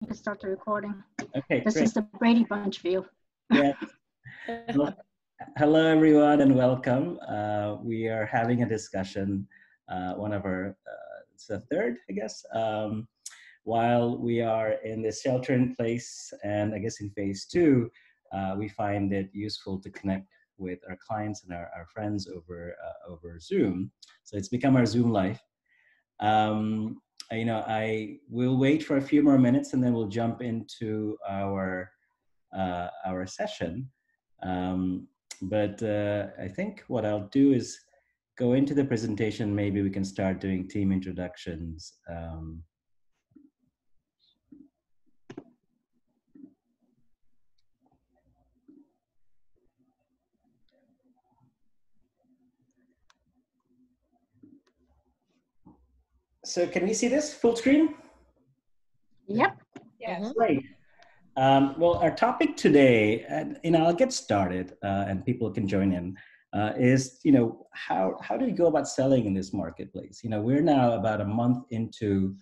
You can start the recording. Okay, This great. is the Brady Bunch view. Yeah. Well, hello, everyone, and welcome. We are having a discussion, it's the third, I guess, while we are in this shelter in place, and I guess in phase two, we find it useful to connect with our clients and our friends over Zoom. So it's become our Zoom life. I will wait for a few more minutes and then we'll jump into our session. But I think what I'll do is go into the presentation. Maybe we can start doing team introductions. So can we see this full screen? Yep. Yes. Great. Well, our topic today, and I'll get started, and people can join in, is how do we go about selling in this marketplace? We're now about a month into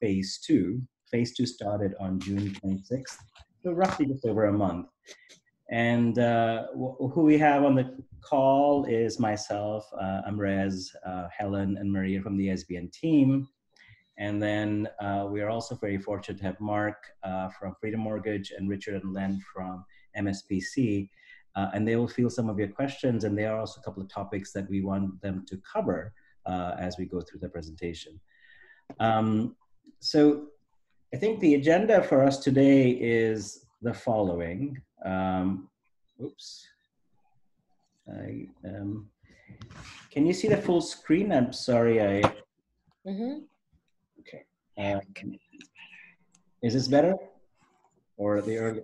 phase two. Phase two started on June 26th, so roughly just over a month. And who we have on the call is myself, I'm Rez, Helen, and Maria from the SBN team. And then we are also very fortunate to have Mark from Freedom Mortgage and Richard and Len from MSPC. And they will field some of your questions. And there are also a couple of topics that we want them to cover as we go through the presentation. So I think the agenda for us today is the following. Oops. Can you see the full screen? I'm sorry. Okay. Is this better? Or the early?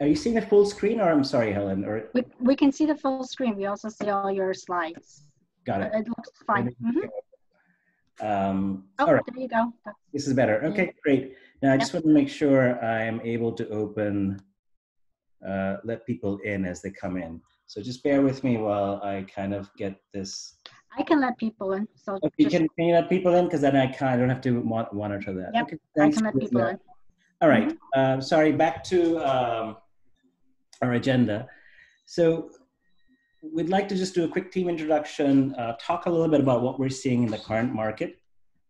Are you seeing the full screen, or I'm sorry, Helen? Or we can see the full screen. We also see all your slides. Got it. It looks fine. All right. There you go. This is better. Okay, great. Now I just want to make sure I'm able to open, let people in as they come in. So just bear with me while I kind of get this. I can let people in. So okay, can you let people in? Because then I don't have to monitor that. Yep, okay, I can let people in. All right. Sorry, back to our agenda. So we'd like to just do a quick team introduction, talk a little bit about what we're seeing in the current market.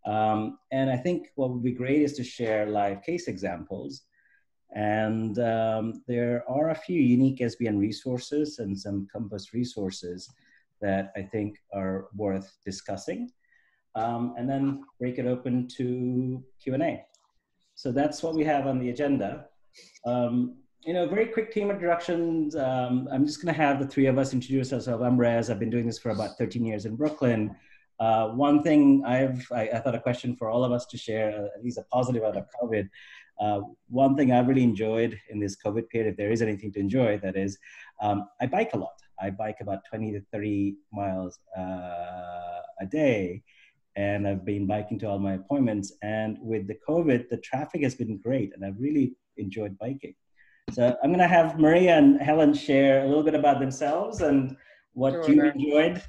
And I think what would be great is to share live case examples. And there are a few unique SBN resources and some Compass resources that I think are worth discussing. And then break it open to Q&A. So that's what we have on the agenda. Very quick team introductions. I'm just gonna have the three of us introduce ourselves. I'm Rez, I've been doing this for about 13 years in Brooklyn. One thing I thought a question for all of us to share, at least a positive out of COVID. One thing I've really enjoyed in this COVID period, if there is anything to enjoy, that is, I bike a lot. I bike about 20 to 30 miles a day. And I've been biking to all my appointments. And with the COVID, the traffic has been great. And I've really enjoyed biking. So I'm gonna have Maria and Helen share a little bit about themselves and what you enjoyed.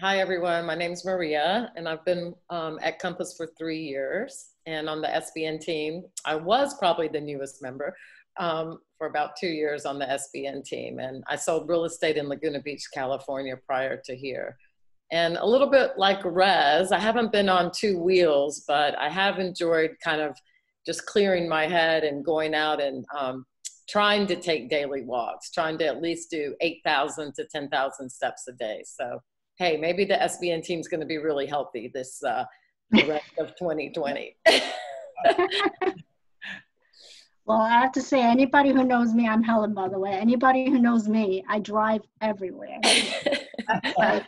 Hi, everyone. My name's Maria, and I've been at Compass for 3 years. And on the SBN team, I was probably the newest member for about 2 years on the SBN team. And I sold real estate in Laguna Beach, California prior to here. And a little bit like Rez, I haven't been on two wheels, but I have enjoyed kind of just clearing my head and going out and trying to take daily walks, trying to at least do 8,000 to 10,000 steps a day. So, hey, maybe the SBN team's going to be really healthy this the rest of 2020. Well, I have to say, anybody who knows me, I'm Helen, by the way. Anybody who knows me, I drive everywhere. Like,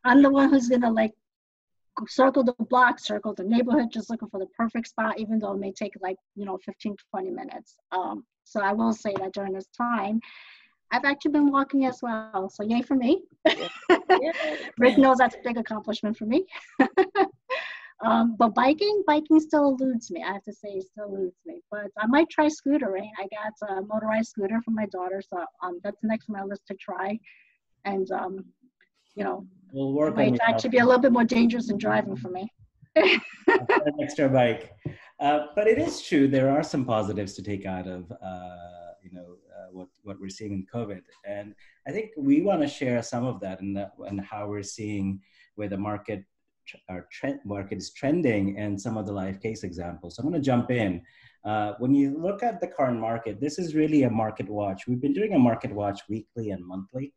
I'm the one who's gonna circle the block, circle the neighborhood, just looking for the perfect spot, even though it may take 15 to 20 minutes. So I will say that during this time, I've actually been walking as well. So yay for me. Rick knows that's a big accomplishment for me. But biking still eludes me. I have to say, it still eludes me. But I might try scootering. I got a motorized scooter for my daughter, so that's next on my list to try. And we'll work it might actually be a little bit more dangerous than driving for me. An extra bike. But it is true. There are some positives to take out of what we're seeing in COVID, and I think we want to share some of that and how we're seeing where the market is trending and some of the live case examples. So I'm going to jump in. When you look at the current market, this is really a market watch. We've been doing a market watch weekly and monthly.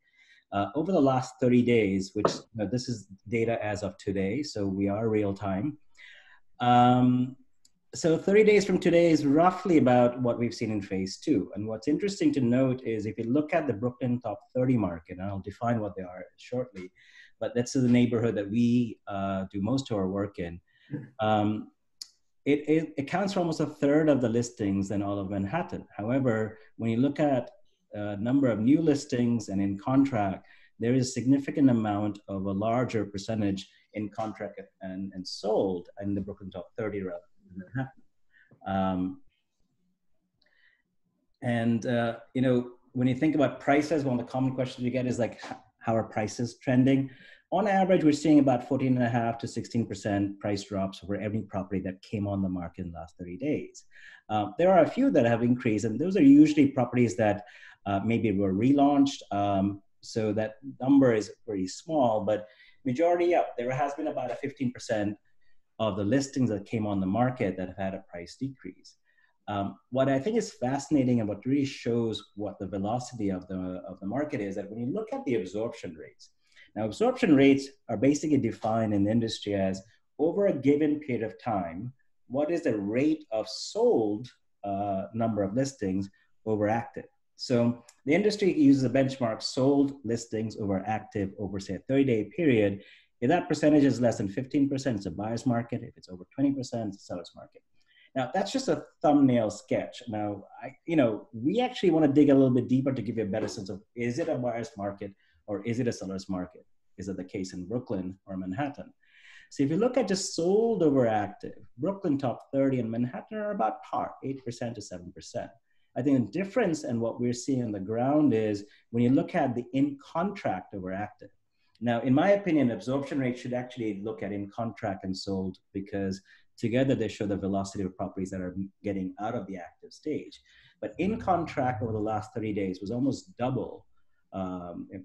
Over the last 30 days, which this is data as of today, so we are real time. So 30 days from today is roughly about what we've seen in phase 2. And what's interesting to note is if you look at the Brooklyn top 30 market, and I'll define what they are shortly, but that's the neighborhood that we do most of our work in. It accounts for almost a third of the listings in all of Manhattan. However, when you look at number of new listings and in contract, there is a significant amount of a larger percentage in contract and sold in the Brooklyn top 30 rather than Manhattan. When you think about prices, one of the common questions we get is like, how are prices trending? On average, we're seeing about 14.5% to 16% price drops for every property that came on the market in the last 30 days. There are a few that have increased, and those are usually properties that maybe were relaunched. So that number is pretty small, but majority up. There has been about a 15% of the listings that came on the market that have had a price decrease. What I think is fascinating and what really shows what the velocity of the market is that when you look at the absorption rates, now absorption rates are basically defined in the industry as over a given period of time, what is the rate of sold number of listings over active. So the industry uses a benchmark sold listings over active over say a 30-day period. If that percentage is less than 15%, it's a buyer's market. If it's over 20%, it's a seller's market. Now, that's just a thumbnail sketch. Now, we actually want to dig a little bit deeper to give you a better sense of, is it a buyer's market or is it a seller's market? Is it the case in Brooklyn or Manhattan? So if you look at just sold over active, Brooklyn top 30 and Manhattan are about par, 8% to 7%. I think the difference and what we're seeing on the ground is when you look at the in contract over active. Now, in my opinion, absorption rate should actually look at in contract and sold because together they show the velocity of properties that are getting out of the active stage. But in contract over the last 30 days was almost double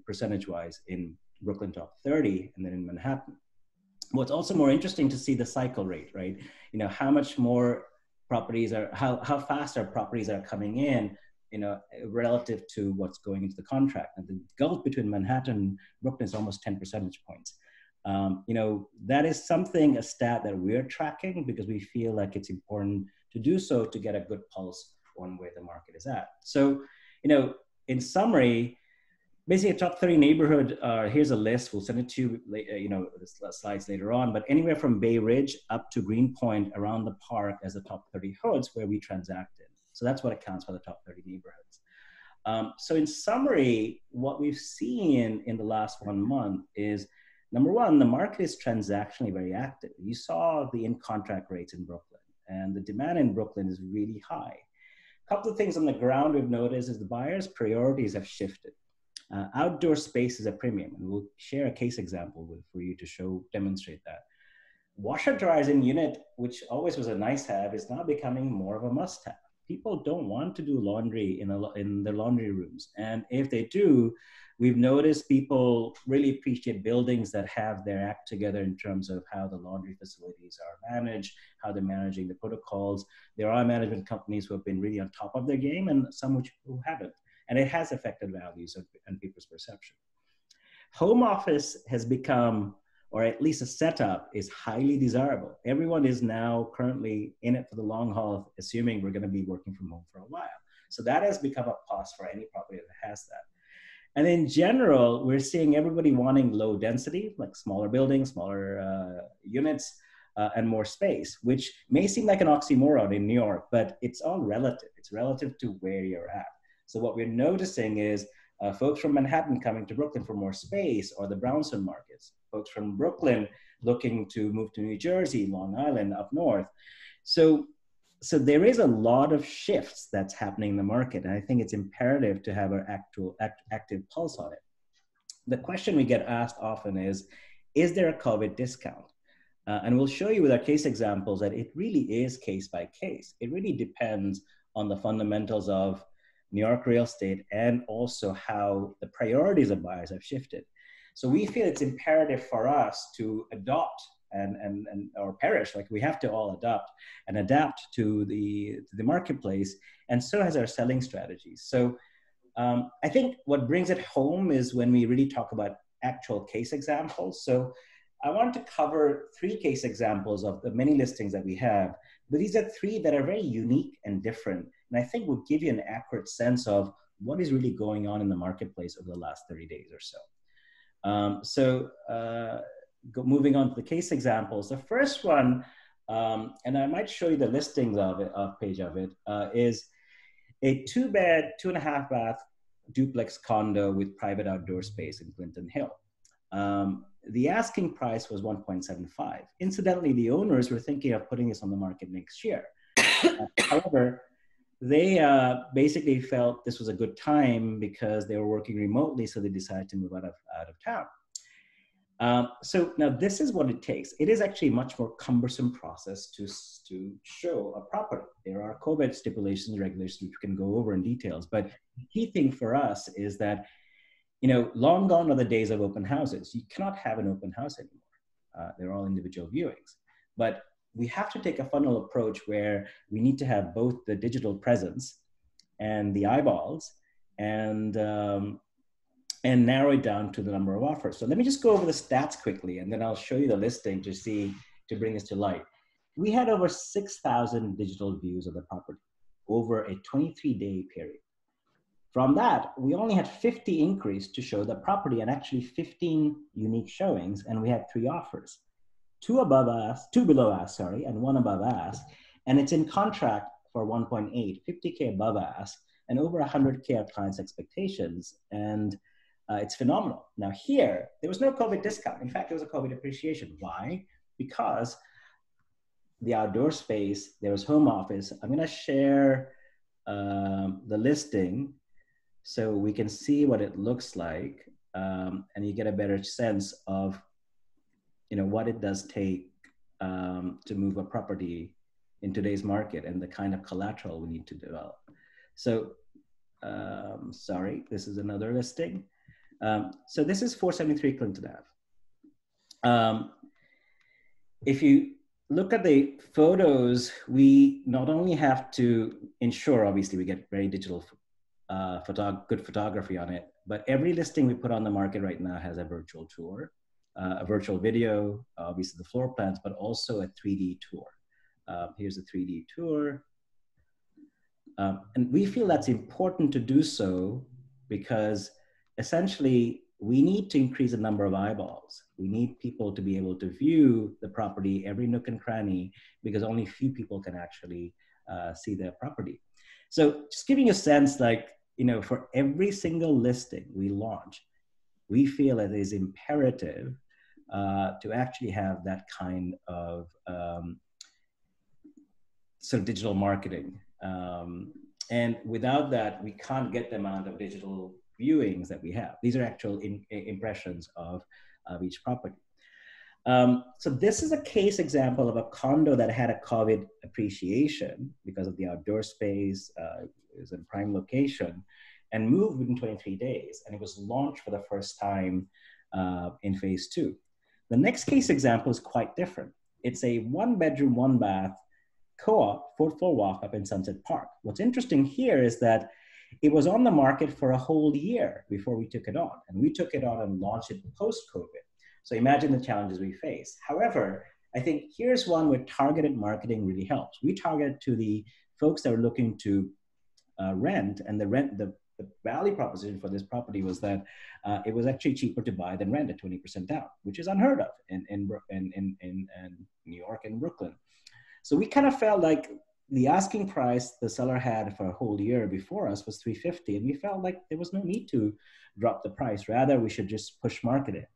percentage-wise in Brooklyn top 30 and then in Manhattan. What's also more interesting to see the cycle rate, right? How much more properties are, how fast are properties that are coming in, relative to what's going into the contract. And the gulf between Manhattan and Brooklyn is almost 10 percentage points. That is a stat that we're tracking because we feel like it's important to do so to get a good pulse on where the market is at. So, in summary, basically a top 30 neighborhood, here's a list, we'll send it to you, the slides later on, but anywhere from Bay Ridge up to Greenpoint around the park as the top 30 hoods where we transacted. So that's what accounts for the top 30 neighborhoods. So in summary, what we've seen in the last 1 month is, number one, the market is transactionally very active. You saw the in-contract rates in Brooklyn, and the demand in Brooklyn is really high. A couple of things on the ground we've noticed is the buyers' priorities have shifted. Outdoor space is a premium, and we'll share a case example for you to demonstrate that. Washer dryers in unit, which always was a nice have, is now becoming more of a must have. People don't want to do laundry in their laundry rooms. And if they do, we've noticed people really appreciate buildings that have their act together in terms of how the laundry facilities are managed, how they're managing the protocols. There are management companies who have been really on top of their game and some who haven't. And it has affected values and people's perception. Home office has become, or at least a setup, is highly desirable. Everyone is now currently in it for the long haul, assuming we're going to be working from home for a while. So that has become a plus for any property that has that. And in general, we're seeing everybody wanting low density, like smaller buildings, smaller units, and more space, which may seem like an oxymoron in New York, but it's all relative. It's relative to where you're at. So what we're noticing is folks from Manhattan coming to Brooklyn for more space, or the brownstone markets, folks from Brooklyn looking to move to New Jersey, Long Island, up north. So there is a lot of shifts that's happening in the market, and I think it's imperative to have an active pulse on it. The question we get asked often is there a COVID discount? And we'll show you with our case examples that it really is case by case. It really depends on the fundamentals of New York real estate and also how the priorities of buyers have shifted. So we feel it's imperative for us to adopt and or perish, like we have to all adopt and adapt to the marketplace, and so has our selling strategies. So I think what brings it home is when we really talk about actual case examples. So I want to cover 3 case examples of the many listings that we have, but these are 3 that are very unique and different, and I think will give you an accurate sense of what is really going on in the marketplace over the last 30 days or so. Moving on to the case examples, the first one, and I might show you the listings of it, page of it, is a 2-bed, 2.5-bath duplex condo with private outdoor space in Clinton Hill. The asking price was 1.75. Incidentally, the owners were thinking of putting this on the market next year. However, they basically felt this was a good time because they were working remotely, so they decided to move out of town. So now this is what it takes. It is actually a much more cumbersome process to show a property. There are COVID stipulations, regulations, which we can go over in details. But the key thing for us is that, you know, long gone are the days of open houses. You cannot have an open house anymore. They're all individual viewings. But we have to take a funnel approach where we need to have both the digital presence and the eyeballs and narrow it down to the number of offers. So let me just go over the stats quickly, and then I'll show you the listing to bring this to light. We had over 6,000 digital views of the property over a 23-day period. From that, we only had 50 inquiries to show the property and actually 15 unique showings, and we had 3 offers. 2 below ask, and 1 above ask, and it's in contract for 1.8, 50K above ask, and over 100K of clients' expectations, and it's phenomenal. Now here, there was no COVID discount. In fact, there was a COVID appreciation. Why? Because the outdoor space, there was home office. I'm gonna share the listing so we can see what it looks like, and you get a better sense of, you know, what it does take to move a property in today's market and the kind of collateral we need to develop. So, sorry, this is another listing. So this is 473 Clinton Ave. If you look at the photos, we not only have to ensure, obviously, we get very digital good photography on it, but every listing we put on the market right now has a virtual tour, a virtual video, obviously the floor plans, but also a 3D tour. Here's a 3D tour. And we feel that's important to do so because essentially we need to increase the number of eyeballs. We need people to be able to view the property, every nook and cranny, because only few people can actually see their property. So just giving you a sense, like, you know, for every single listing we launch, we feel it is imperative to actually have that kind of sort of digital marketing. And without that, we can't get the amount of digital viewings that we have. These are actual impressions of each property. So this is a case example of a condo that had a COVID appreciation because of the outdoor space, it was in prime location, and moved within 23 days. And it was launched for the first time in phase 2. The next case example is quite different. It's a 1-bedroom, 1-bath co-op, 4th-floor walk-up in Sunset Park. What's interesting here is that it was on the market for a whole year before we took it on. And we took it on and launched it post-COVID. So imagine the challenges we face. However, I think here's one where targeted marketing really helps. We targeted to the folks that were looking to rent, and the value proposition for this property was that it was actually cheaper to buy than rent at 20% down, which is unheard of in New York and Brooklyn. So we kind of felt like the asking price the seller had for a whole year before us was $350, and we felt like there was no need to drop the price. Rather, we should just push market it.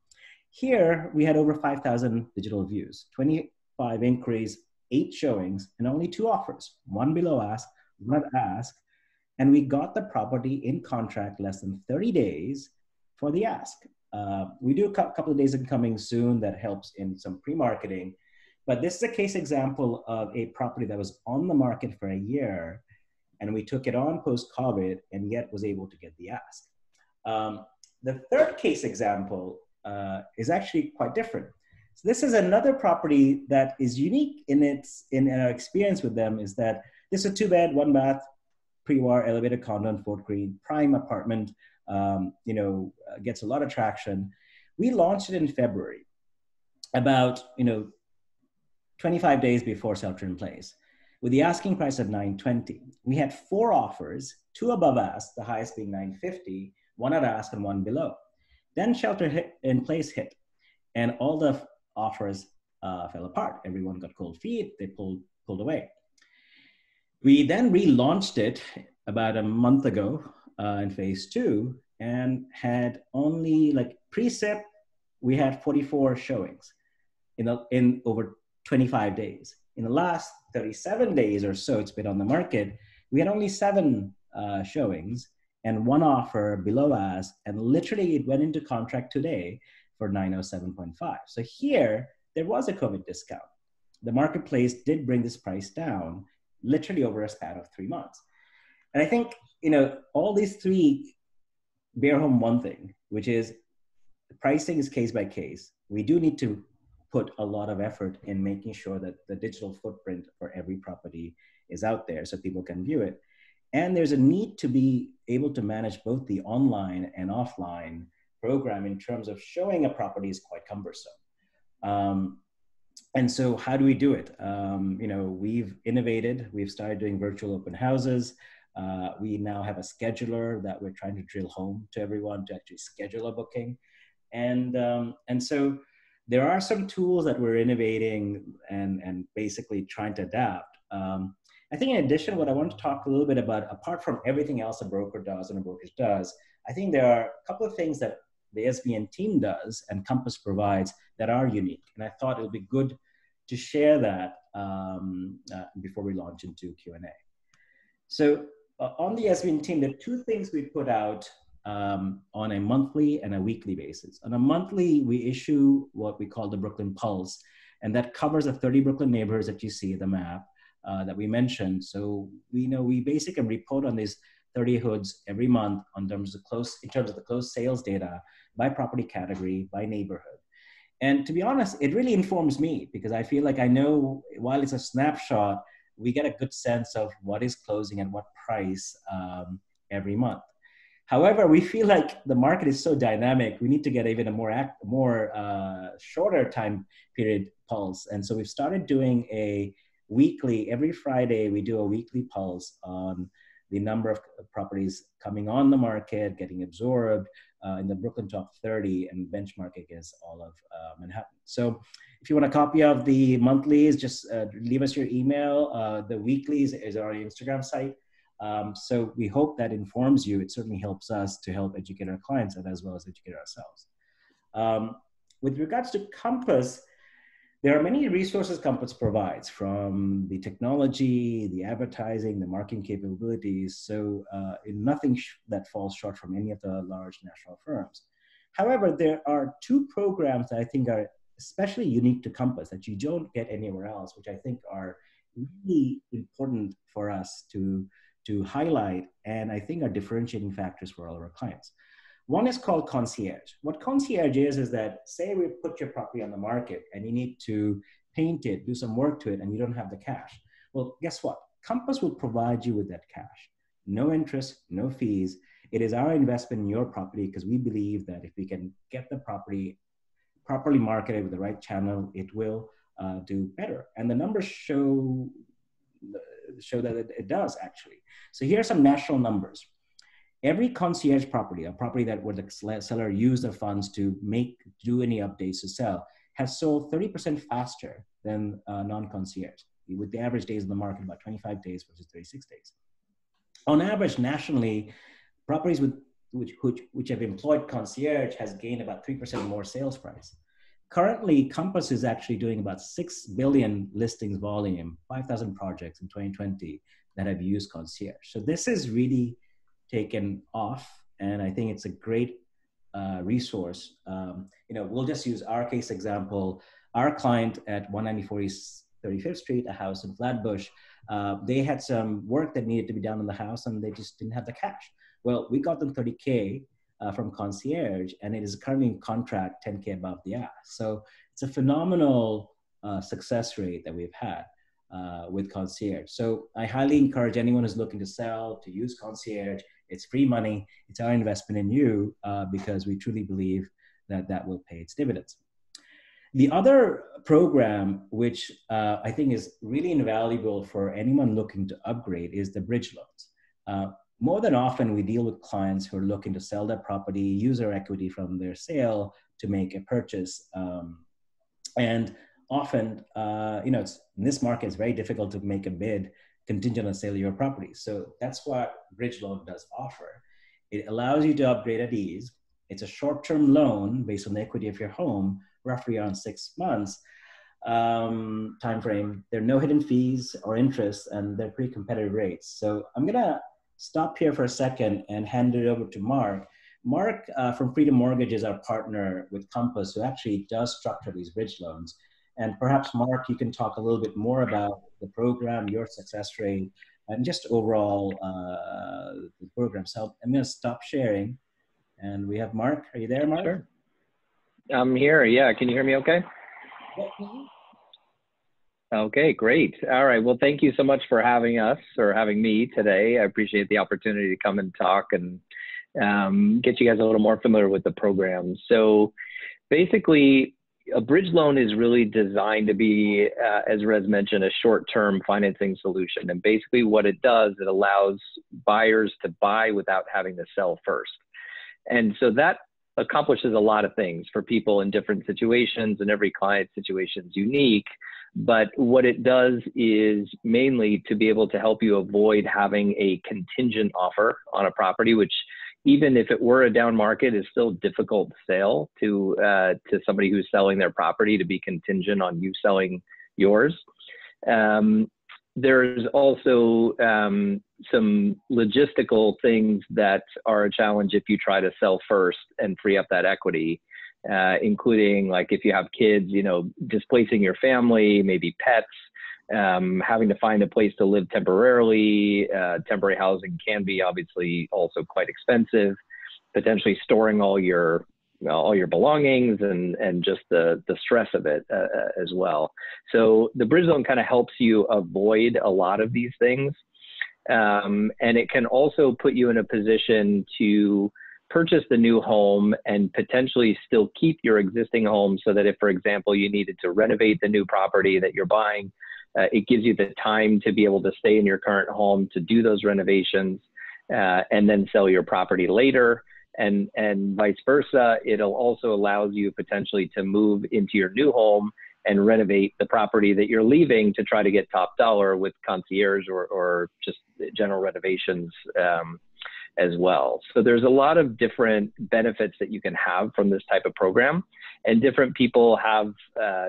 Here, we had over 5,000 digital views, 25 inquiries, 8 showings, and only 2 offers, 1 below ask, 1 at ask, and we got the property in contract less than 30 days for the ask. We do a couple of days in coming soon that helps in some pre-marketing, But this is a case example of a property that was on the market for a year, and we took it on post-COVID and yet was able to get the ask. The third case example is actually quite different. So this is another property that is unique in our experience with them, is that this is a 2-bed, 1-bath, pre-war elevated condo in Fort Greene, prime apartment, gets a lot of traction. We launched it in February, about 25 days before shelter in place, with the asking price of $920. We had 4 offers, 2 above ask, the highest being $950, 1 at ask and 1 below. Then shelter in place hit, and all the offers fell apart. Everyone got cold feet, they pulled away. We then relaunched it about a month ago in phase 2, and had only, like, pre-sip, we had 44 showings in over 25 days. In the last 37 days or so it's been on the market, we had only 7 showings and 1 offer below ask, and literally it went into contract today for 907.5. So here, there was a COVID discount. The marketplace did bring this price down literally over a span of 3 months. And I think, all these 3 bear home one thing, which is the pricing is case by case. We do need to put a lot of effort in making sure that the digital footprint for every property is out there so people can view it. And there's a need to be able to manage both the online and offline program in terms of showing a property is quite cumbersome. And so how do we do it? We've innovated. We've started doing virtual open houses. We now have a scheduler that we're trying to drill home to everyone to actually schedule a booking. And so there are some tools that we're innovating and basically trying to adapt. I think in addition, what I want to talk a little bit about, apart from everything else a broker does and a brokerage does, I think there are a couple of things that the SBN team does and Compass provides that are unique. And I thought it would be good to share that before we launch into Q&A. So on the SBN team, there are 2 things we put out on a monthly and a weekly basis. On a monthly, we issue what we call the Brooklyn Pulse, and that covers the 30 Brooklyn neighborhoods that you see in the map that we mentioned. So we basically report on these 30 hoods every month in terms of the closed sales data by property category, by neighborhood. And to be honest, it really informs me, because I feel like I know, while it's a snapshot, we get a good sense of what is closing at what price every month. However, we feel like the market is so dynamic, we need to get even a more shorter time period pulse. And so we've started doing a weekly, every Friday, we do a weekly pulse on the number of properties coming on the market, getting absorbed in the Brooklyn top 30, and benchmark against all of Manhattan. So if you want a copy of the monthlies, just leave us your email. The weeklies is on our Instagram site. So we hope that informs you. It certainly helps us to help educate our clients and as well as educate ourselves. With regards to Compass, there are many resources Compass provides, from the technology, the advertising, the marketing capabilities. So nothing that falls short from any of the large national firms. However, there are 2 programs that I think are especially unique to Compass that you don't get anywhere else, which I think are really important for us to highlight, and I think are differentiating factors for all of our clients. One is called concierge. What concierge is that, say we put your property on the market and you need to paint it, do some work to it, and you don't have the cash. Well, guess what? Compass will provide you with that cash. No interest, no fees. It is our investment in your property, because we believe that if we can get the property properly marketed with the right channel, it will do better. And the numbers show that it does, actually. So here are some national numbers. Every concierge property, a property that where the seller used the funds to do any updates to sell, has sold 30% faster than non-concierge, with the average days in the market about 25 days versus 36 days. On average, nationally, properties which have employed concierge has gained about 3% more sales price. Currently, Compass is actually doing about 6 billion listings volume, 5,000 projects in 2020 that have used concierge. So this is really taken off, and I think it's a great resource. We'll just use our case example. our client at 194 East 35th Street, a house in Flatbush, they had some work that needed to be done in the house and they just didn't have the cash. Well, we got them 30K from concierge, and it is currently in contract 10K above the ask. So it's a phenomenal success rate that we've had with concierge. So I highly encourage anyone who's looking to sell to use concierge. It's free money. It's our investment in you because we truly believe that that will pay its dividends. The other program, which I think is really invaluable for anyone looking to upgrade, is the bridge loans. More than often, we deal with clients who are looking to sell their property, use their equity from their sale to make a purchase. And often, in this market, it's very difficult to make a bid contingent on sale of your property. So that's what bridge loan does offer. It allows you to upgrade at ease. It's a short-term loan based on the equity of your home, roughly around 6 months time frame. There are no hidden fees or interest, and they're pretty competitive rates. So I'm gonna stop here for a second and hand it over to Mark. Mark from Freedom Mortgage is our partner with Compass, who actually does structure these bridge loans. And perhaps, Mark, you can talk a little bit more about the program, your success rate, and just overall the program. So I'm going to stop sharing. And we have Mark. Are you there, Mark? Sure. I'm here. Yeah. Can you hear me okay? Okay, great. All right. Well, thank you so much for having us or having me today. I appreciate the opportunity to come and talk and get you guys a little more familiar with the program. So basically, a bridge loan is really designed to be, as Rez mentioned, a short-term financing solution. And basically what it does, it allows buyers to buy without having to sell first. And so that accomplishes a lot of things for people in different situations, and every client situation is unique. But what it does is mainly to be able to help you avoid having a contingent offer on a property, which even if it were a down market, is still difficult to sell to somebody who's selling their property, to be contingent on you selling yours. There's also some logistical things that are a challenge if you try to sell first and free up that equity, including like if you have kids, displacing your family, maybe pets, having to find a place to live temporarily. Temporary housing can be obviously also quite expensive, potentially storing all your belongings and just the stress of it as well. So the bridge loan kind of helps you avoid a lot of these things. And it can also put you in a position to purchase the new home and potentially still keep your existing home, so that if, for example, you needed to renovate the new property that you're buying, it gives you the time to be able to stay in your current home to do those renovations and then sell your property later. And vice versa, it'll also allows you potentially to move into your new home and renovate the property that you're leaving to try to get top dollar with concierge or just general renovations as well. So there's a lot of different benefits that you can have from this type of program, and different people have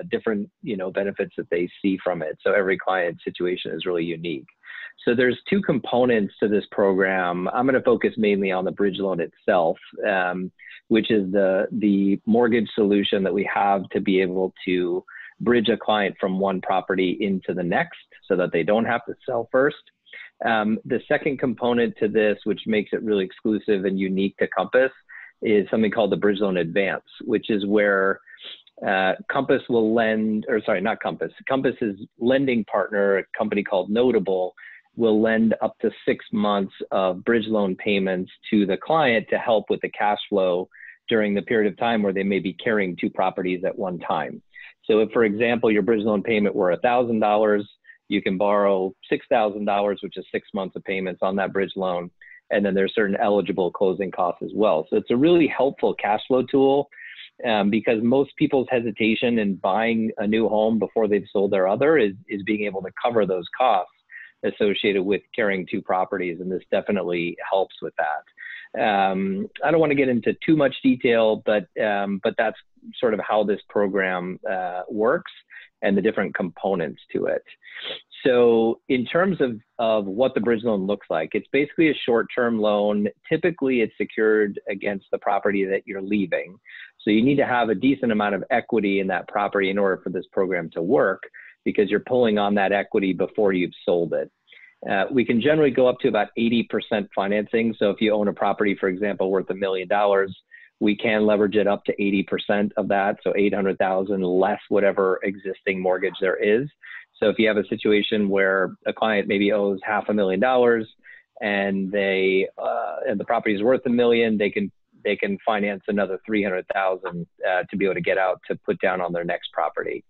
different benefits that they see from it. So every client situation is really unique. So there's two components to this program. I'm going to focus mainly on the bridge loan itself, which is the mortgage solution that we have to be able to bridge a client from one property into the next so that they don't have to sell first. The second component to this, which makes it really exclusive and unique to Compass, is something called the Bridge Loan Advance, which is where Compass will lend, or sorry, not Compass, Compass's lending partner, a company called Notable, will lend up to 6 months of bridge loan payments to the client to help with the cash flow during the period of time where they may be carrying two properties at one time. So if, for example, your bridge loan payment were $1,000, you can borrow $6,000, which is 6 months of payments on that bridge loan. And then there's certain eligible closing costs as well. So it's a really helpful cash flow tool because most people's hesitation in buying a new home before they've sold their other is being able to cover those costs associated with carrying two properties. And this definitely helps with that. I don't want to get into too much detail, but that's sort of how this program works. and the different components to it. So in terms of what the bridge loan looks like, it's basically a short-term loan. Typically, it's secured against the property that you're leaving. So you need to have a decent amount of equity in that property in order for this program to work, because you're pulling on that equity before you've sold it. We can generally go up to about 80% financing. So if you own a property, for example, worth $1 million, we can leverage it up to 80% of that. So 800,000 less whatever existing mortgage there is. So if you have a situation where a client maybe owes $500,000 and and the property is worth $1 million, they can finance another 300,000 to be able to get out to put down on their next property.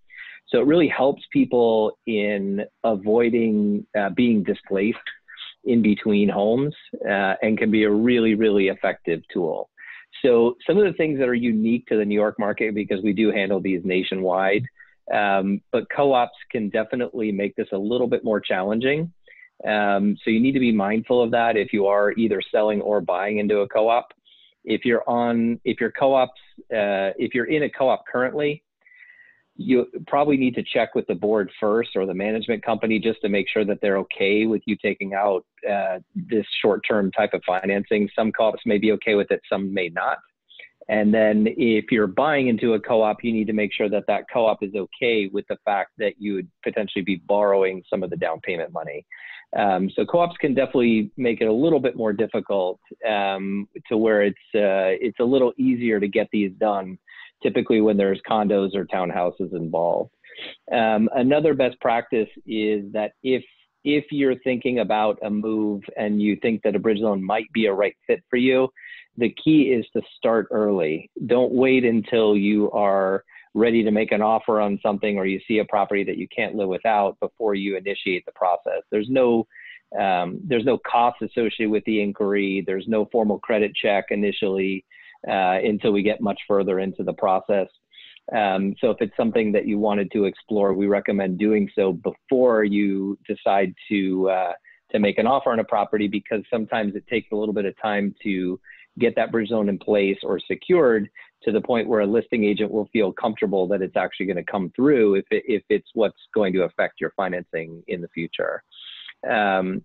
So it really helps people in avoiding being displaced in between homes, and can be a really, really effective tool. So some of the things that are unique to the New York market, because we do handle these nationwide, but co-ops can definitely make this a little bit more challenging. So you need to be mindful of that if you are either selling or buying into a co-op. If you're in a co-op currently, you probably need to check with the board first, or the management company, just to make sure that they're okay with you taking out this short-term type of financing. Some co-ops may be okay with it, some may not. And then if you're buying into a co-op, you need to make sure that that co-op is okay with the fact that you would potentially be borrowing some of the down payment money. So co-ops can definitely make it a little bit more difficult, to where it's a little easier to get these done, typically when there's condos or townhouses involved. Another best practice is that if you're thinking about a move and you think that a bridge loan might be a right fit for you, the key is to start early. Don't wait until you are ready to make an offer on something, or you see a property that you can't live without, before you initiate the process. There's no cost associated with the inquiry. There's no formal credit check initially until we get much further into the process. So if it's something that you wanted to explore, we recommend doing so before you decide to make an offer on a property, because sometimes it takes a little bit of time to get that bridge loan in place or secured to the point where a listing agent will feel comfortable that it's actually going to come through if it's what's going to affect your financing in the future. And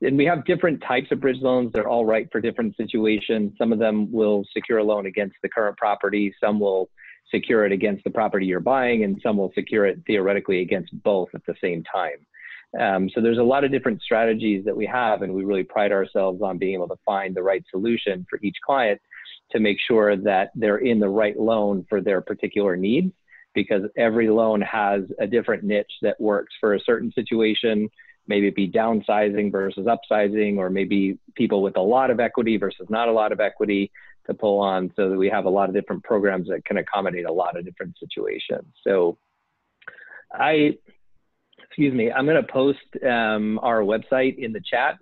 we have different types of bridge loans. They're all right for different situations. Some of them will secure a loan against the current property. Some will secure it against the property you're buying, and some will secure it theoretically against both at the same time. So there's a lot of different strategies that we have, and we really pride ourselves on being able to find the right solution for each client to make sure that they're in the right loan for their particular needs, because every loan has a different niche that works for a certain situation. Maybe it be downsizing versus upsizing, or maybe people with a lot of equity versus not a lot of equity to pull on, so that we have a lot of different programs that can accommodate a lot of different situations. So I'm going to post our website in the chat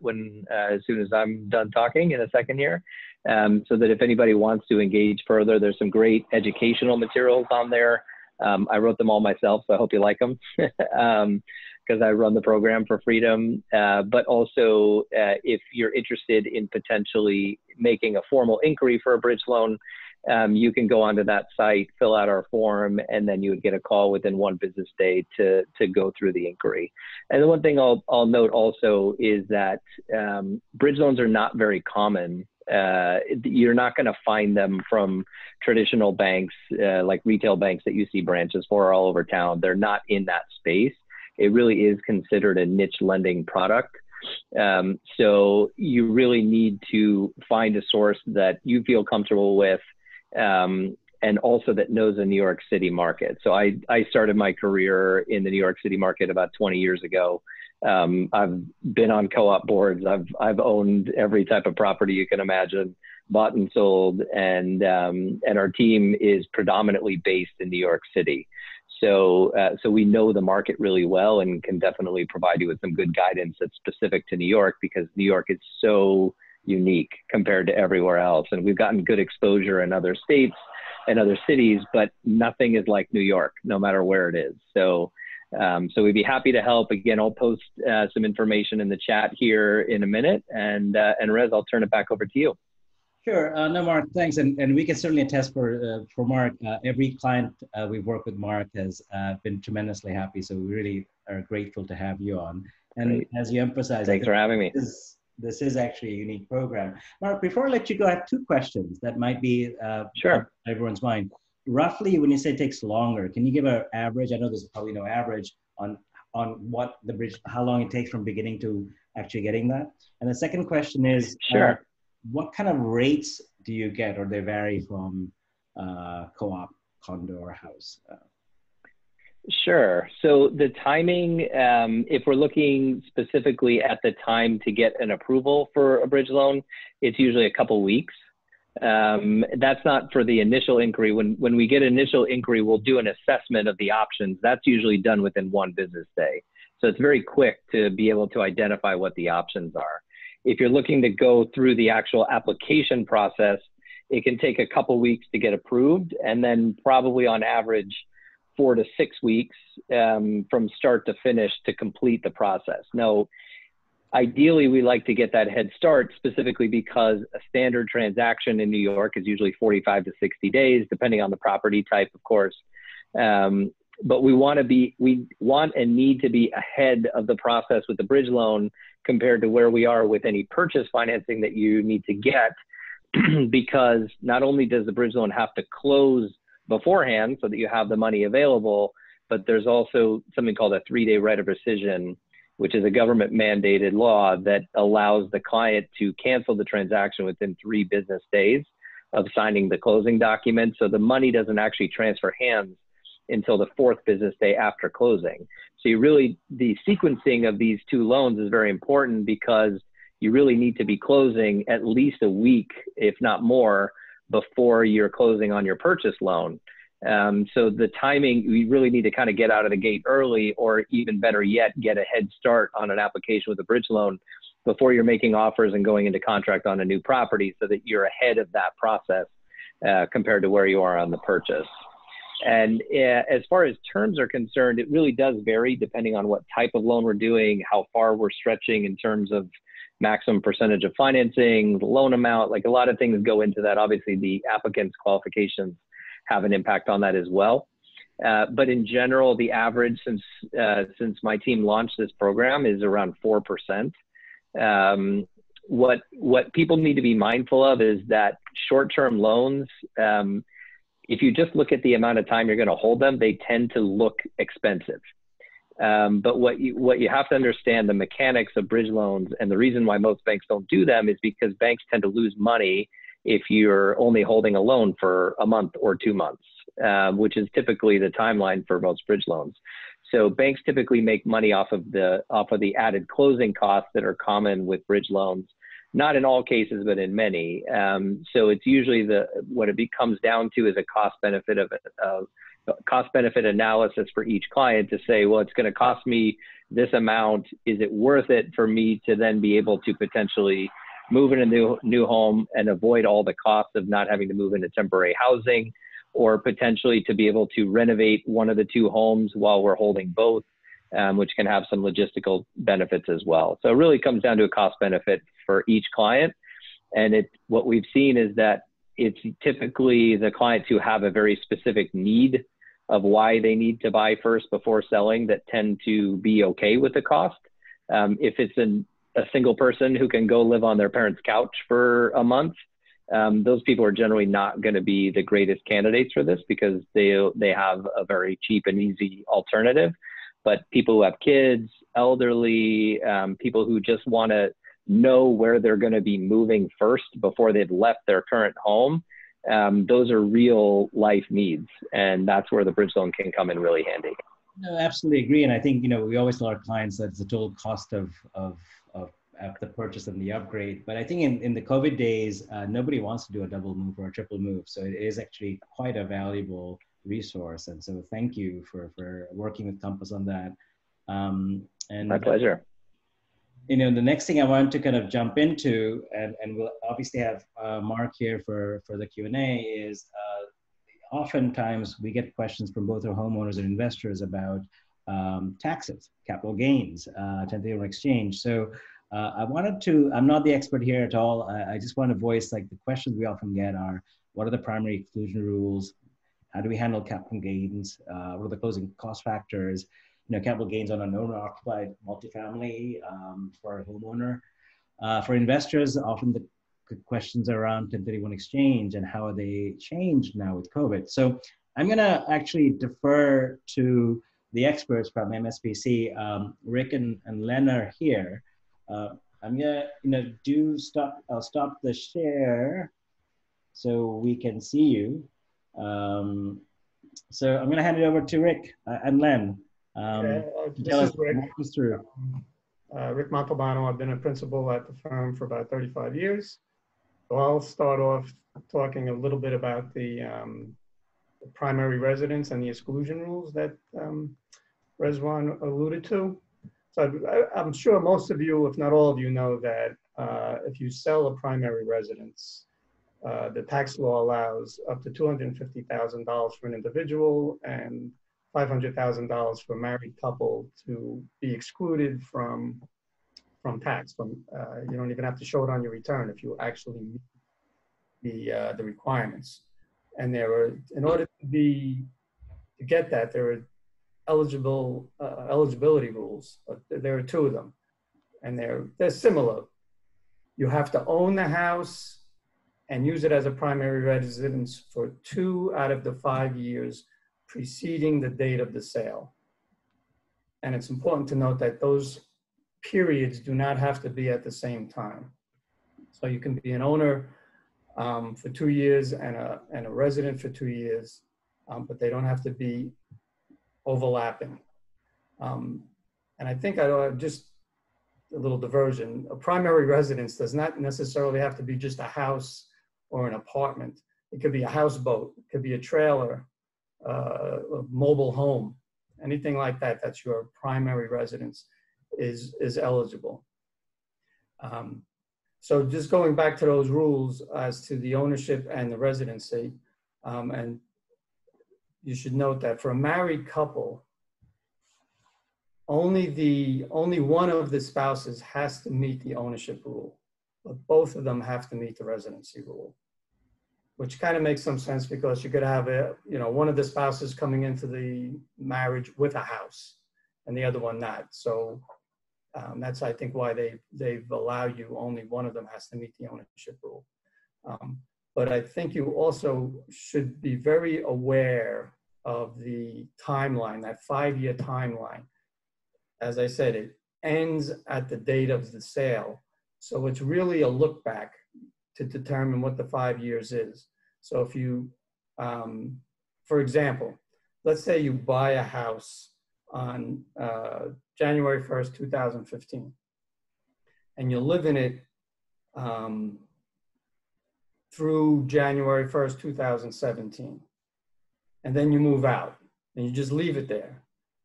as soon as I'm done talking in a second here, so that if anybody wants to engage further, there's some great educational materials on there. I wrote them all myself, so I hope you like them, because I run the program for Freedom. But also, if you're interested in potentially making a formal inquiry for a bridge loan, you can go onto that site, fill out our form, and then you would get a call within 1 business day to go through the inquiry. And the one thing I'll note also is that bridge loans are not very common. You're not going to find them from traditional banks, like retail banks that you see branches for all over town. They're not in that space. It really is considered a niche lending product. So you really need to find a source that you feel comfortable with, and also that knows the New York City market. So I started my career in the New York City market about 20 years ago. I've been on co-op boards. I've owned every type of property you can imagine, bought and sold, and our team is predominantly based in New York City. So we know the market really well, and can definitely provide you with some good guidance that's specific to New York, because New York is so unique compared to everywhere else. And we've gotten good exposure in other states and other cities, but nothing is like New York, no matter where it is. So we'd be happy to help. Again, I'll post some information in the chat here in a minute. And Rez, I'll turn it back over to you. Sure. No, Mark, thanks. And we can certainly attest for Mark. Every client we've worked with Mark has been tremendously happy. So we really are grateful to have you on. And Great. as you emphasized, Thanks for having me. This is actually a unique program. Mark, before I let you go, I have two questions that might be Sure. on everyone's mind. Roughly, when you say it takes longer, can you give an average? I know there's probably no average on what the bridge, how long it takes from beginning to actually getting that. And the second question is, Sure. what kind of rates do you get, or they vary from co-op, condo, or house? Sure. So the timing, if we're looking specifically at the time to get an approval for a bridge loan, it's usually a couple weeks. That's not for the initial inquiry. When we get initial inquiry, we'll do an assessment of the options. That's usually done within 1 business day. So it's very quick to be able to identify what the options are. If you're looking to go through the actual application process, it can take a couple weeks to get approved, and then probably on average 4 to 6 weeks from start to finish to complete the process. Now, ideally, we like to get that head start specifically because a standard transaction in New York is usually 45 to 60 days, depending on the property type, of course. But we want and need to be ahead of the process with the bridge loan compared to where we are with any purchase financing that you need to get, because not only does the bridge loan have to close beforehand so that you have the money available, but there's also something called a 3-day right of rescission, which is a government mandated law that allows the client to cancel the transaction within 3 business days of signing the closing document. So the money doesn't actually transfer hands until the 4th business day after closing. So the sequencing of these 2 loans is very important because you really need to be closing at least a week, if not more, before you're closing on your purchase loan. So the timing, we really need to kind of get out of the gate early, or even better yet, get a head start on an application with a bridge loan before you're making offers and going into contract on a new property, so that you're ahead of that process compared to where you are on the purchase. And as far as terms are concerned, it really does vary depending on what type of loan we're doing, how far we're stretching in terms of maximum percentage of financing, the loan amount, like a lot of things go into that. Obviously, the applicant's qualifications have an impact on that as well. But in general, the average since my team launched this program is around 4%. What people need to be mindful of is that short-term loans, if you just look at the amount of time you're going to hold them, they tend to look expensive. But what you have to understand, the mechanics of bridge loans, and the reason why most banks don't do them is because banks tend to lose money if you're only holding a loan for a month or 2 months, which is typically the timeline for most bridge loans. So banks typically make money off of the added closing costs that are common with bridge loans. Not in all cases, but in many. So it's usually what it comes down to is a cost benefit analysis for each client to say, well, it's going to cost me this amount. Is it worth it for me to then be able to potentially move in a new home and avoid all the costs of not having to move into temporary housing, or potentially to be able to renovate one of the 2 homes while we're holding both, which can have some logistical benefits as well. So it really comes down to a cost benefit for each client. And what we've seen is that it's typically the clients who have a very specific need of why they need to buy first before selling that tend to be okay with the cost. If it's a single person who can go live on their parents' couch for a month, those people are generally not going to be the greatest candidates for this because they have a very cheap and easy alternative. But people who have kids, elderly, people who just want to know where they're going to be moving first before they've left their current home, those are real life needs. And that's where the bridge loan can come in really handy. No, absolutely agree. And I think, we always tell our clients that it's the total cost of the purchase and the upgrade. But I think in the COVID days, nobody wants to do a double move or a triple move. So it is actually quite a valuable resource. And so thank you for working with Compass on that. And my pleasure. The next thing I want to kind of jump into, and we'll obviously have Mark here for the Q&A, is oftentimes we get questions from both our homeowners and investors about taxes, capital gains, 1031 exchange. So I'm not the expert here at all. I just want to voice like the questions we often get are, what are the primary exclusion rules? How do we handle capital gains? What are the closing cost factors? Capital gains on an owner-occupied multifamily for a homeowner. For investors, often the questions are around 1031 exchange and how they changed now with COVID. So I'm going to actually defer to the experts from MSPC. Rick and Len are here. I'm going to I'll stop the share so we can see you. So I'm going to hand it over to Rick and Len. This is Rick. Walk us through. Rick Montalbano. I've been a principal at the firm for about 35 years. So I'll start off talking a little bit about the primary residence and the exclusion rules that Rezwan alluded to. So I'm sure most of you, if not all of you, know that if you sell a primary residence, the tax law allows up to $250,000 for an individual and $500,000 for a married couple to be excluded from tax. You don't even have to show it on your return if you actually meet the requirements. And in order to get that, there are eligibility rules. There are two of them, and they're similar. You have to own the house and use it as a primary residence for 2 out of the 5 years preceding the date of the sale. And it's important to note that those periods do not have to be at the same time. So you can be an owner for 2 years and a resident for 2 years, but they don't have to be overlapping. And I think just a little diversion, a primary residence does not necessarily have to be just a house or an apartment. It could be a houseboat, it could be a trailer, a mobile home, anything like that, that's your primary residence is eligible. So just going back to those rules as to the ownership and the residency, and you should note that for a married couple, only one of the spouses has to meet the ownership rule, but both of them have to meet the residency rule, which kind of makes some sense because you could have one of the spouses coming into the marriage with a house and the other one not. So that's, I think, why they've allowed you, only one of them has to meet the ownership rule. But I think you also should be very aware of the timeline, that 5-year timeline. As I said, it ends at the date of the sale. So it's really a look back to determine what the 5 years is. So if you, for example, let's say you buy a house on January 1st, 2015, and you live in it through January 1st, 2017. And then you move out and you just leave it there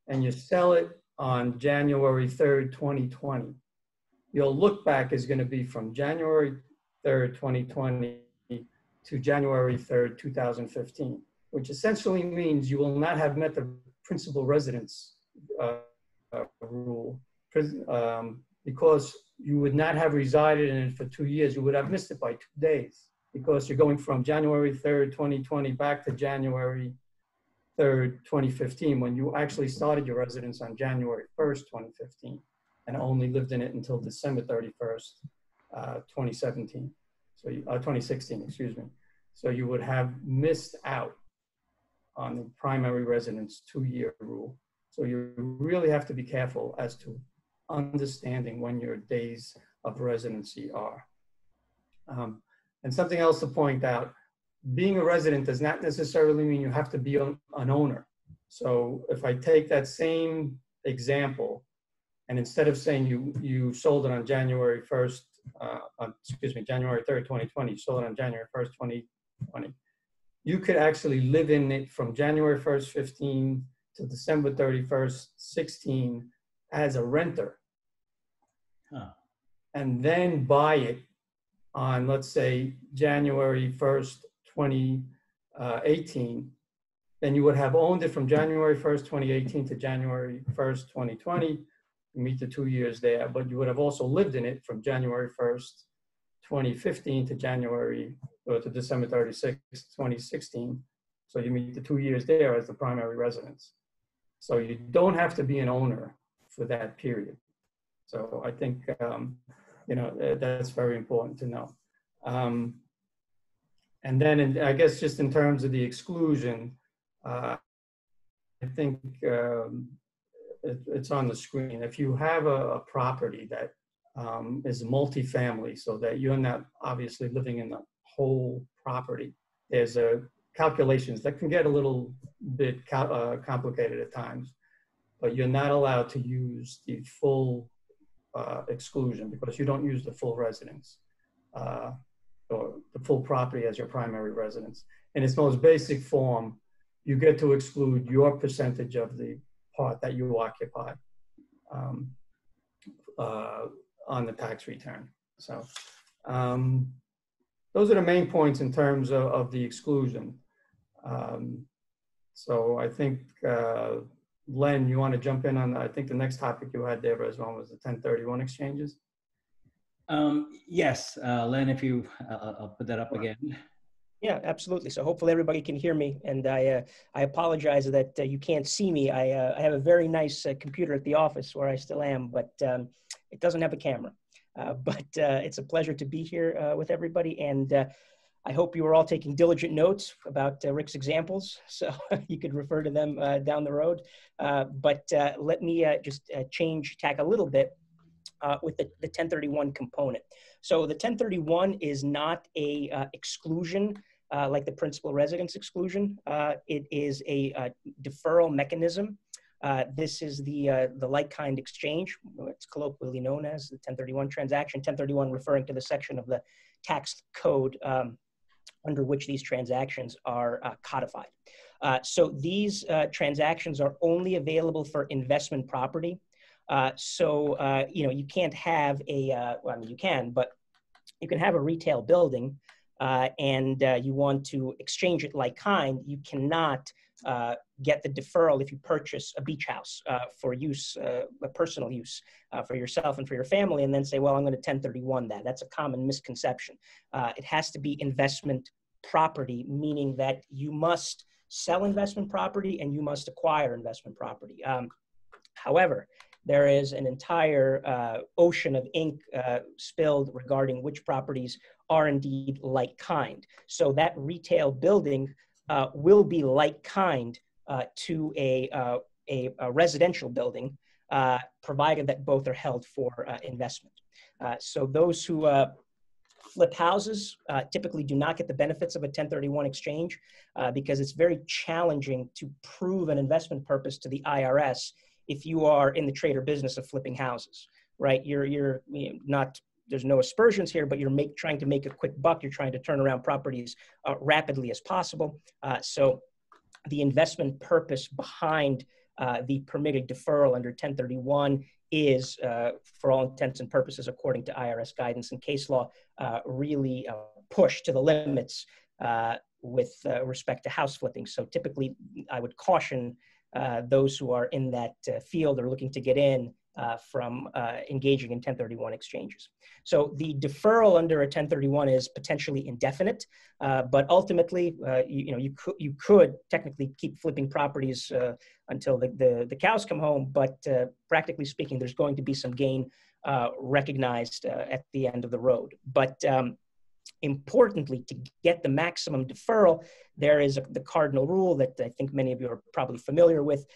and you sell it on January 3rd, 2020. Your look back is going to be from January 3rd, 2020 to January 3rd, 2015, which essentially means you will not have met the principal residence rule because you would not have resided in it for 2 years. You would have missed it by 2 days because you're going from January 3rd, 2020 back to January 3rd, 2015, when you actually started your residence on January 1st, 2015, and only lived in it until December 31st, 2017. So 2016, excuse me. So you would have missed out on the primary residence 2-year rule. So you really have to be careful as to understanding when your days of residency are. And something else to point out, being a resident does not necessarily mean you have to be an owner. So if I take that same example, and instead of saying you sold it on January 1st, January 3rd, 2020, you sold it on January 1st, 2020, you could actually live in it from January 1st, 15 to December 31st, 16 as a renter. And then buy it on, let's say, January 1st, 2018, then you would have owned it from January 1st, 2018 to January 1st, 2020. you meet the 2 years there, but you would have also lived in it from January 1st, 2015 to December 36th, 2016. So you meet the 2 years there as the primary residence. So you don't have to be an owner for that period. So I think, that's very important to know. And then I guess just in terms of the exclusion, I think it's on the screen. If you have a property that is multifamily, so that you're not obviously living in the whole property, there's calculations that can get a little bit complicated at times, but you're not allowed to use the full exclusion because you don't use the full residence or the full property as your primary residence. In its most basic form, you get to exclude your percentage of the part that you occupy on the tax return. So those are the main points in terms of the exclusion. So I think, Len, you want to jump in on, I think the next topic you had there as well was the 1031 exchanges? Yes, Len, if you, I'll put that up again. Yeah, absolutely. So hopefully everybody can hear me, and I apologize that you can't see me. I have a very nice computer at the office where I still am, but it doesn't have a camera. But it's a pleasure to be here with everybody, and I hope you are all taking diligent notes about Rick's examples, so you could refer to them down the road. But let me just change tack a little bit with the 1031 component. So the 1031 is not a exclusion like the principal residence exclusion. It is a deferral mechanism. This is the like-kind exchange. It's colloquially known as the 1031 transaction. 1031 referring to the section of the tax code under which these transactions are codified. So these transactions are only available for investment property. You can't have well, I mean, you can, but you can have a retail building and you want to exchange it like kind. You cannot get the deferral if you purchase a beach house for use, a personal use for yourself and for your family, and then say, well, I'm going to 1031 that. That's a common misconception. It has to be investment property, meaning that you must sell investment property and you must acquire investment property. However, there is an entire ocean of ink spilled regarding which properties are indeed like kind. So that retail building will be like kind to a residential building, provided that both are held for investment. So those who flip houses typically do not get the benefits of a 1031 exchange because it's very challenging to prove an investment purpose to the IRS if you are in the trade or business of flipping houses, right? You're not, there's no aspersions here, but you're trying to make a quick buck. You're trying to turn around properties rapidly as possible. So the investment purpose behind the permitted deferral under 1031 is, for all intents and purposes, according to IRS guidance and case law, really pushed to the limits with respect to house flipping. So typically, I would caution those who are in that field or looking to get in from engaging in 1031 exchanges. So the deferral under a 1031 is potentially indefinite, but ultimately, you could technically keep flipping properties until the cows come home, but practically speaking, there's going to be some gain recognized at the end of the road. But importantly, to get the maximum deferral, there is the cardinal rule that I think many of you are probably familiar with,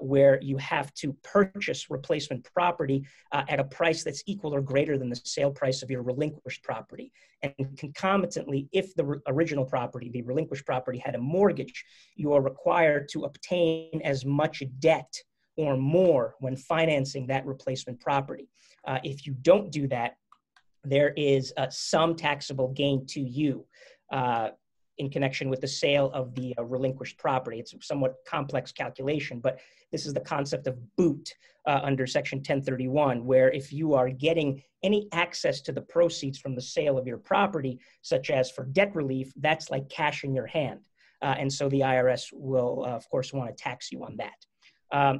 where you have to purchase replacement property at a price that's equal or greater than the sale price of your relinquished property. And concomitantly, if the original property, the relinquished property, had a mortgage, you are required to obtain as much debt or more when financing that replacement property. If you don't do that, there is some taxable gain to you in connection with the sale of the relinquished property. It's a somewhat complex calculation, but this is the concept of boot under Section 1031, where if you are getting any access to the proceeds from the sale of your property, such as for debt relief, that's like cash in your hand. And so the IRS will, of course, want to tax you on that.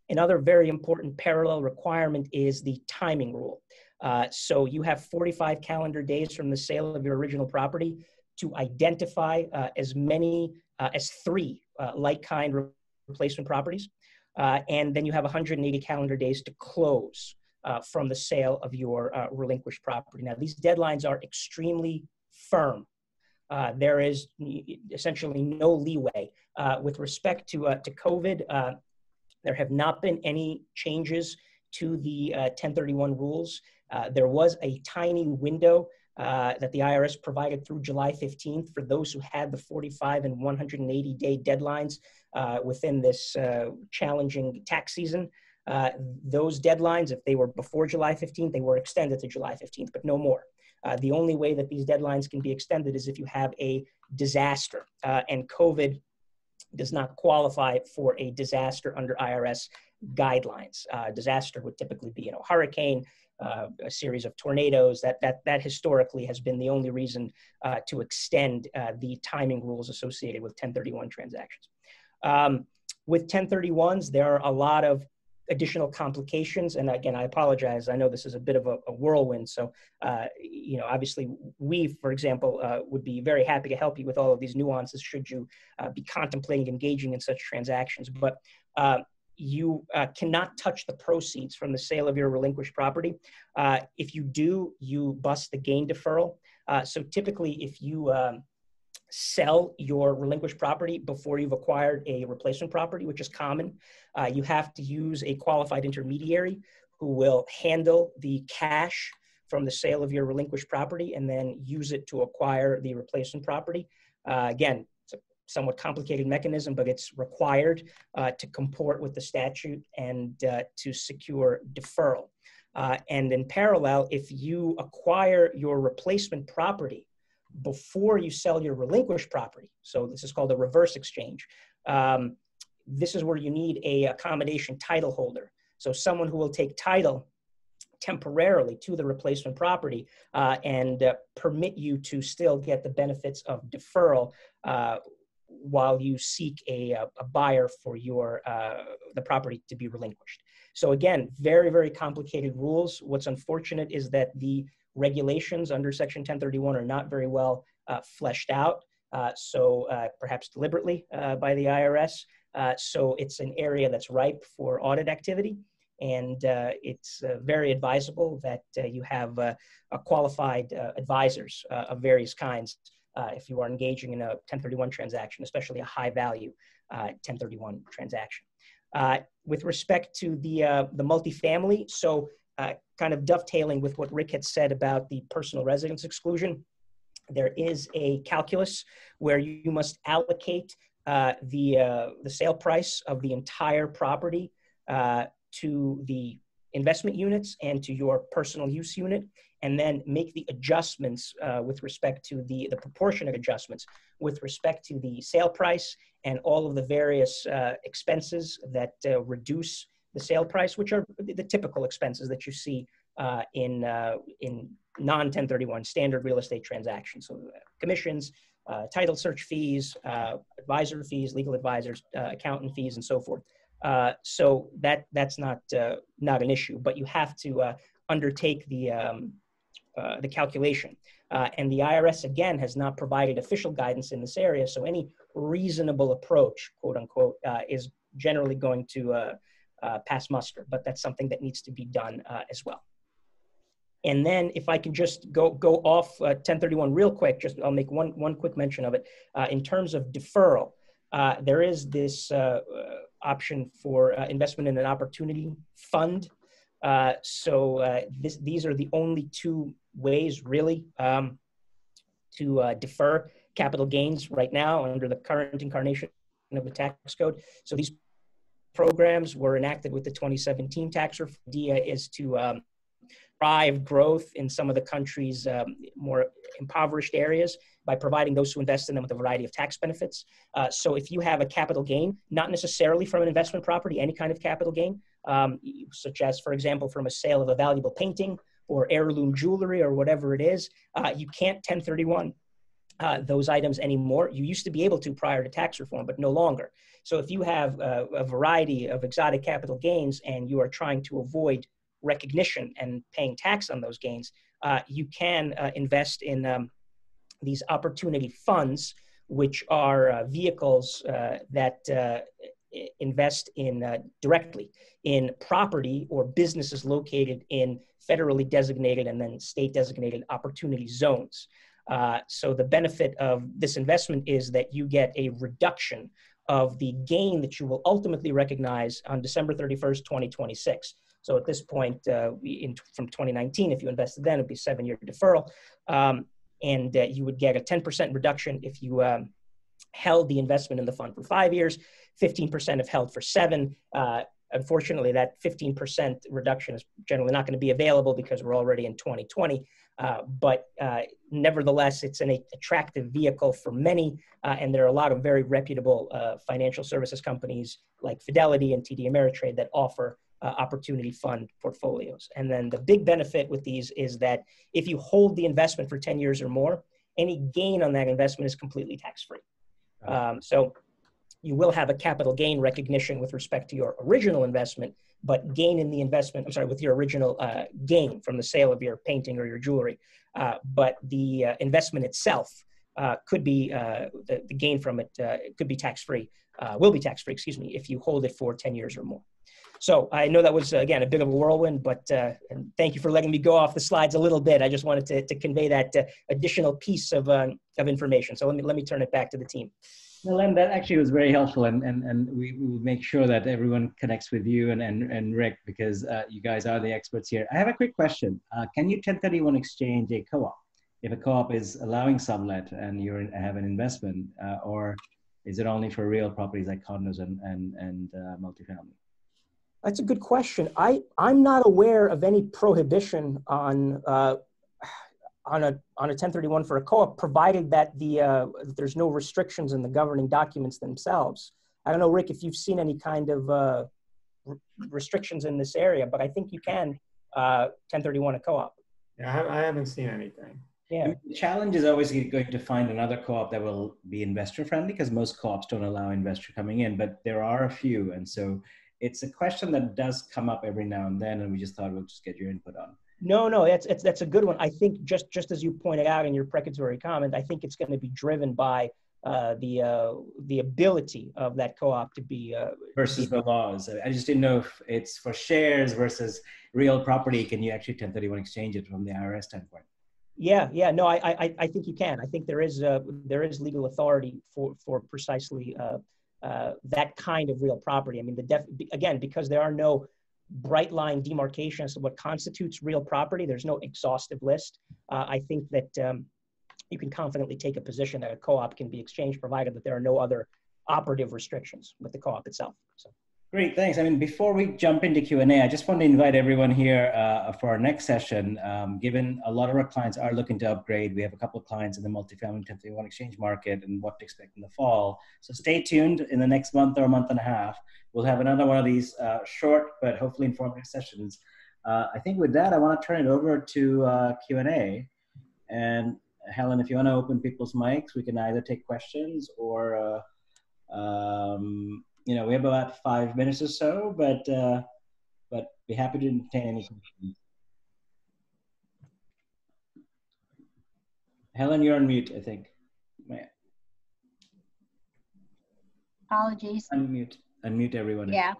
Another very important parallel requirement is the timing rule. So you have 45 calendar days from the sale of your original property to identify as many as 3 like-kind replacement properties. And then you have 180 calendar days to close from the sale of your relinquished property. Now, these deadlines are extremely firm. There is essentially no leeway. With respect to COVID, there have not been any changes to the 1031 rules. There was a tiny window that the IRS provided through July 15th for those who had the 45 and 180-day deadlines within this challenging tax season. Those deadlines, if they were before July 15th, they were extended to July 15th, but no more. The only way that these deadlines can be extended is if you have a disaster, and COVID does not qualify for a disaster under IRS guidelines. Disaster would typically be, hurricane, a series of tornadoes. That historically has been the only reason to extend the timing rules associated with 1031 transactions. With 1031s, there are a lot of additional complications. And again, I apologize. I know this is a bit of a whirlwind. So, obviously we, for example, would be very happy to help you with all of these nuances should you be contemplating engaging in such transactions. But you cannot touch the proceeds from the sale of your relinquished property. If you do, you bust the gain deferral. So typically, if you sell your relinquished property before you've acquired a replacement property, which is common, you have to use a qualified intermediary who will handle the cash from the sale of your relinquished property and then use it to acquire the replacement property. Again, it's a somewhat complicated mechanism, but it's required to comport with the statute and to secure deferral. And in parallel, if you acquire your replacement property before you sell your relinquished property, so this is called a reverse exchange, this is where you need a accommodation title holder. So someone who will take title temporarily to the replacement property and permit you to still get the benefits of deferral while you seek a buyer for your the property to be relinquished. So again, very, very complicated rules. What's unfortunate is that the regulations under Section 1031 are not very well fleshed out, so perhaps deliberately by the IRS. So it's an area that's ripe for audit activity, and it's very advisable that you have qualified advisors of various kinds if you are engaging in a 1031 transaction, especially a high-value 1031 transaction. With respect to the multifamily, so kind of dovetailing with what Rick had said about the personal residence exclusion, there is a calculus where you must allocate the sale price of the entire property to the investment units and to your personal use unit, and then make the adjustments with respect to the proportionate adjustments with respect to the sale price and all of the various expenses that reduce the sale price, which are the typical expenses that you see in non-1031 standard real estate transactions. So commissions, title search fees, advisor fees, legal advisors, accountant fees, and so forth. So that's not an issue, but you have to undertake the calculation. And the IRS, again, has not provided official guidance in this area, so any reasonable approach, quote unquote, is generally going to pass muster, but that's something that needs to be done as well. And then if I can just go off 1031 real quick, I'll make one quick mention of it. In terms of deferral, there is this option for investment in an opportunity fund. These are the only two ways really to defer capital gains right now under the current incarnation of the tax code. So these programs were enacted with the 2017 tax reform. The idea is to drive growth in some of the country's more impoverished areas by providing those who invest in them with a variety of tax benefits. So if you have a capital gain, not necessarily from an investment property, any kind of capital gain, such as, for example, from a sale of a valuable painting or heirloom jewelry or whatever it is, you can't 1031 those items anymore. You used to be able to prior to tax reform, but no longer. So if you have a variety of exotic capital gains and you are trying to avoid recognition and paying tax on those gains, you can invest in these opportunity funds, which are vehicles that invest in directly in property or businesses located in federally designated and then state designated opportunity zones. So the benefit of this investment is that you get a reduction of the gain that you will ultimately recognize on December 31st, 2026. So at this point, from 2019, if you invested then, it'd be a 7-year deferral. And you would get a 10% reduction if you held the investment in the fund for 5 years, 15% if held for 7. Unfortunately, that 15% reduction is generally not going to be available because we're already in 2020. But nevertheless, it's an attractive vehicle for many. And there are a lot of very reputable financial services companies like Fidelity and TD Ameritrade that offer opportunity fund portfolios. And then the big benefit with these is that if you hold the investment for 10 years or more, any gain on that investment is completely tax-free. So you will have a capital gain recognition with respect to your original investment, but gain in the investment, with your original gain from the sale of your painting or your jewelry. But the investment itself could be, the gain from it could be tax-free, will be tax-free, if you hold it for 10 years or more. So I know that was, again, a bit of a whirlwind, but and thank you for letting me go off the slides a little bit. I just wanted to convey that additional piece of information. So let me turn it back to the team. No, Len, that actually was very helpful, and we will make sure that everyone connects with you and Rick, because you guys are the experts here. I have a quick question. Can you 1031 exchange a co-op if a co-op is allowing sublet and you have an investment, or is it only for real properties like condos and multifamily? That's a good question. I'm not aware of any prohibition on a 1031 for a co-op, provided that there's no restrictions in the governing documents themselves. I don't know, Rick, if you've seen any kind of restrictions in this area, but I think you can 1031 a co-op. Yeah, I haven't seen anything. Yeah. The challenge is always going to find another co-op that will be investor friendly, because most co-ops don't allow investor coming in, but there are a few. And so it's a question that does come up every now and then, and we just thought we'll just get your input on. No, that's a good one. I think just as you pointed out in your precatory comment, I think it's going to be driven by the ability of that co-op to be versus the laws. I just didn't know if it's for shares versus real property. Can you actually 1031 exchange it from the IRS standpoint? Yeah. No, I think you can. I think there is legal authority for precisely that kind of real property. I mean, again, because there are no bright line demarcations of what constitutes real property, there's no exhaustive list. I think that you can confidently take a position that a co-op can be exchanged, provided that there are no other operative restrictions with the co-op itself. So. Great, thanks. I mean, before we jump into Q&A, I just want to invite everyone here for our next session. Given a lot of our clients are looking to upgrade, we have a couple of clients in the multifamily 1031 exchange market and what to expect in the fall. So stay tuned. In the next month or month and a half, we'll have another one of these short but hopefully informative sessions. I think with that, I want to turn it over to Q&A. And Helen, if you want to open people's mics, we can either take questions or you know, we have about 5 minutes or so, but be happy to entertain any questions. Helen, you're on mute, I think. Apologies. Unmute everyone. Yeah,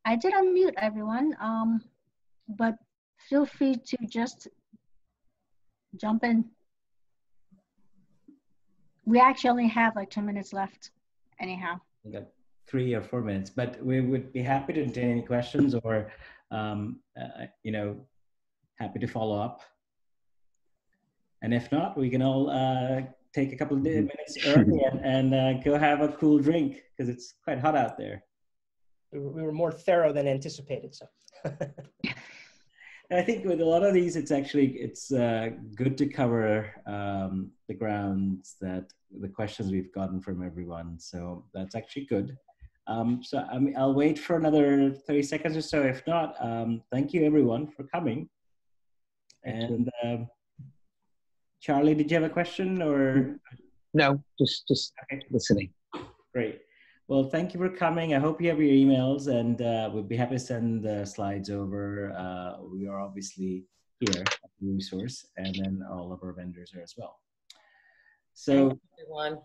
I did unmute everyone, but feel free to just jump in. We actually only have like 2 minutes left anyhow. We got 3 or 4 minutes, but we would be happy to entertain any questions or, you know, happy to follow up. And if not, we can all take a couple of minutes early and go have a cool drink because it's quite hot out there. We were more thorough than anticipated, so. I think with a lot of these, it's good to cover the grounds that the questions we've gotten from everyone. So that's actually good. So I'll wait for another 30 seconds or so. If not, thank you everyone for coming. And Charlie, did you have a question or? No, just Okay. listening. Great. Well, thank you for coming. I hope you have your emails, and we'll be happy to send the slides over. We are obviously here at the resource, and then all of our vendors are as well. So, Thank you, everyone.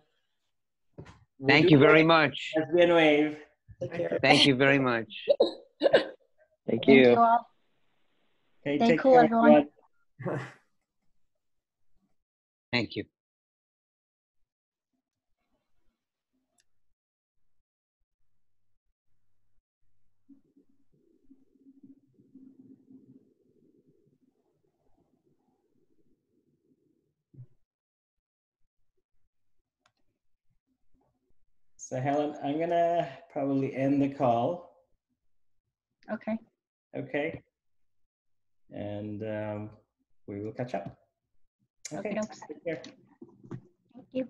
Thank you very much. Lesbian wave. Take care. Thank you very much. Thank Thank you. you all. Okay, Stay take cool, care, everyone. Thank you. So Helen, I'm gonna probably end the call. Okay. Okay. And we will catch up. Okay. Okay. Take care. Thank you.